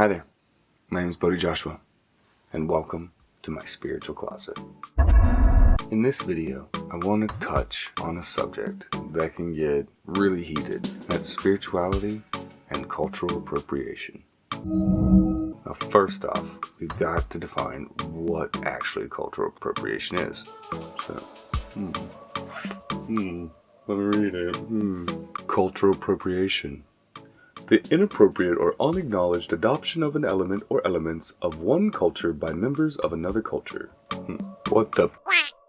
Hi there, my name is Bodhi Joshua, and welcome to my spiritual closet. In this video, I want to touch on a subject that can get really heated. That's spirituality and cultural appropriation. Now, first off, we've got to define what actually cultural appropriation is. So, let me read it. Cultural appropriation. The inappropriate or unacknowledged adoption of an element or elements of one culture by members of another culture. What the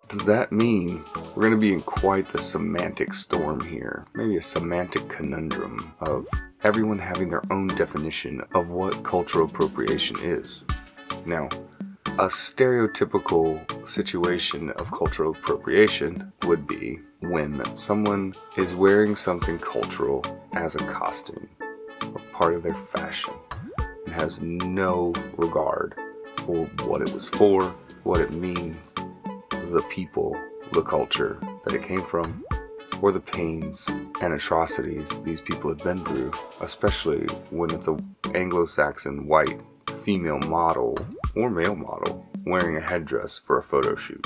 does that mean? We're going to be in quite the semantic storm here. Maybe a semantic conundrum of everyone having their own definition of what cultural appropriation is. Now, a stereotypical situation of cultural appropriation would be when someone is wearing something cultural as a costume or part of their fashion and has no regard for what it was for, what it means, the people, the culture that it came from, or the pains and atrocities these people have been through, especially when it's an Anglo-Saxon white female model or male model wearing a headdress for a photo shoot.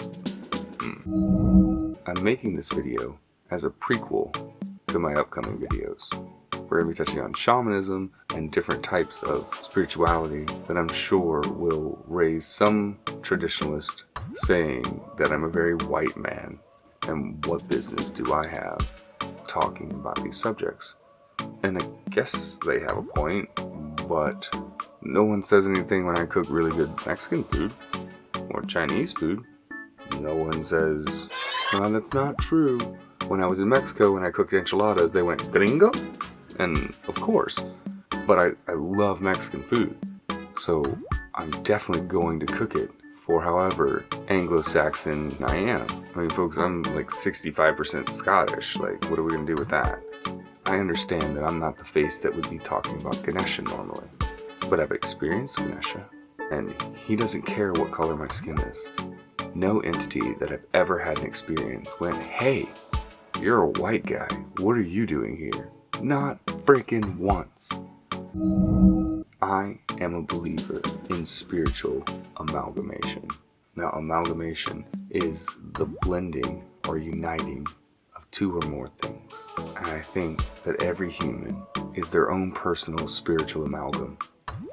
I'm making this video as a prequel to my upcoming videos. We're going to be touching on shamanism and different types of spirituality that I'm sure will raise some traditionalist saying that I'm a very white man and what business do I have talking about these subjects. And I guess they have a point, but no one says anything when I cook really good Mexican food or Chinese food. No one says, "No, that's not true." When I was in Mexico and I cooked enchiladas, they went, "Gringo?" And of course, but I love Mexican food, so I'm definitely going to cook it for however Anglo-Saxon I am. I mean, folks, I'm like 65% Scottish. Like, what are we going to do with that? I understand that I'm not the face that would be talking about Ganesha normally, but I've experienced Ganesha, and he doesn't care what color my skin is. No entity that I've ever had an experience went, "Hey, you're a white guy. What are you doing here?" Not freaking once. I am a believer in spiritual amalgamation. Now, amalgamation is the blending or uniting of two or more things. And I think that every human is their own personal spiritual amalgam.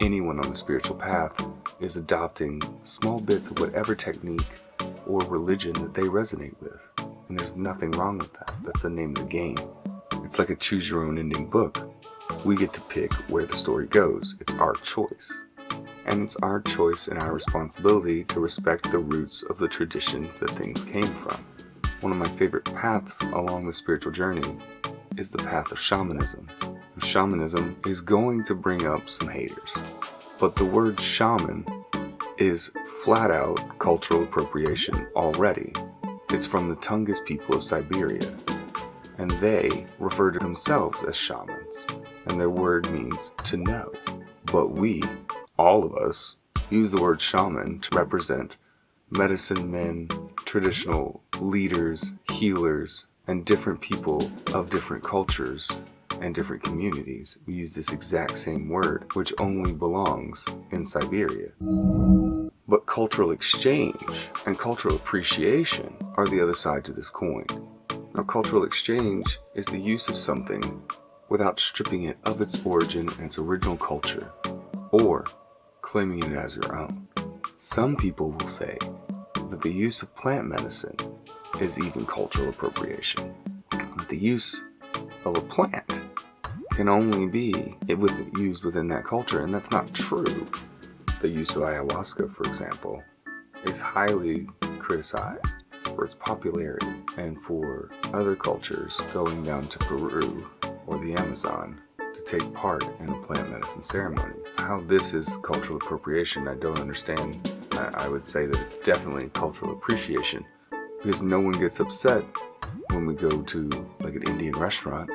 Anyone on the spiritual path is adopting small bits of whatever technique or religion that they resonate with. And there's nothing wrong with that. That's the name of the game. It's like a choose your own ending book. We get to pick where the story goes. It's our choice. And it's our choice and our responsibility to respect the roots of the traditions that things came from. One of my favorite paths along the spiritual journey is the path of shamanism. Shamanism is going to bring up some haters, but the word shaman is flat out cultural appropriation already. It's from the Tungus people of Siberia, and they refer to themselves as shamans, and their word means to know. But we, all of us, use the word shaman to represent medicine men, traditional leaders, healers, and different people of different cultures and different communities. We use this exact same word, which only belongs in Siberia. But cultural exchange and cultural appreciation are the other side to this coin. Now, cultural exchange is the use of something without stripping it of its origin and its original culture, or claiming it as your own. Some people will say that the use of plant medicine is even cultural appropriation. But the use of a plant can only be used within that culture, and that's not true. The use of ayahuasca, for example, is highly criticized for its popularity, and for other cultures going down to Peru or the Amazon to take part in a plant medicine ceremony. How this is cultural appropriation, I don't understand. I would say that it's definitely cultural appreciation, because no one gets upset when we go to like an Indian restaurant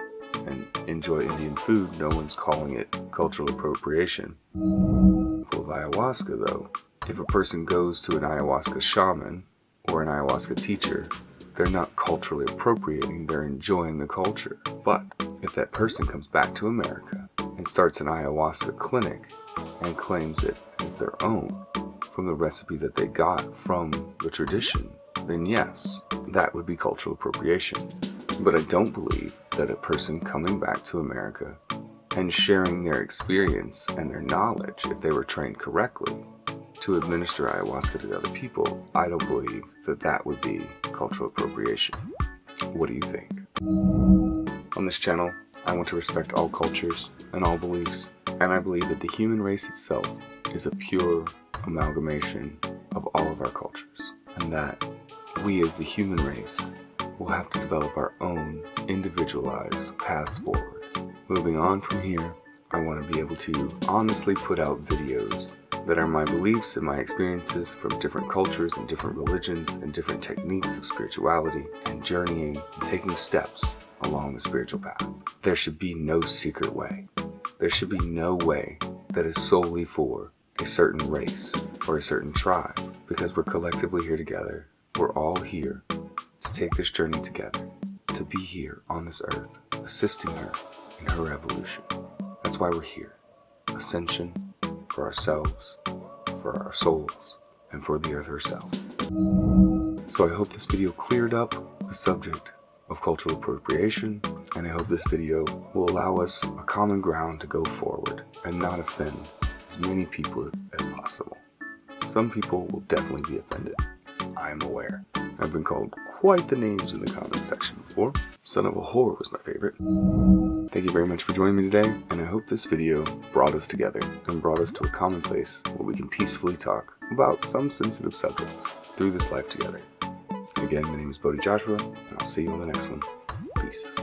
and enjoy Indian food. No one's calling it cultural appropriation. With ayahuasca though, if a person goes to an ayahuasca shaman or an ayahuasca teacher, they're not culturally appropriating, they're enjoying the culture. But if that person comes back to America and starts an ayahuasca clinic and claims it as their own from the recipe that they got from the tradition, then yes, that would be cultural appropriation. But I don't believe that a person coming back to America and sharing their experience and their knowledge, if they were trained correctly, to administer ayahuasca to other people, I don't believe that that would be cultural appropriation. What do you think? On this channel, I want to respect all cultures and all beliefs, and I believe that the human race itself is a pure amalgamation of all of our cultures, and that we as the human race will have to develop our own individualized paths forward. Moving on from here, I want to be able to honestly put out videos that are my beliefs and my experiences from different cultures and different religions and different techniques of spirituality and journeying and taking steps along the spiritual path. There should be no secret way. There should be no way that is solely for a certain race or a certain tribe, because we're collectively here together. We're all here to take this journey together, to be here on this earth, assisting her in her evolution. That's why we're here. Ascension for ourselves, for our souls, and for the earth herself. So I hope this video cleared up the subject of cultural appropriation, and I hope this video will allow us a common ground to go forward and not offend as many people as possible. Some people will definitely be offended. I am aware. I've been called quite the names in the comment section before. Son of a whore was my favorite. Thank you very much for joining me today, and I hope this video brought us together and brought us to a common place where we can peacefully talk about some sensitive subjects through this life together. Again, my name is Bodhi Joshua, and I'll see you on the next one. Peace.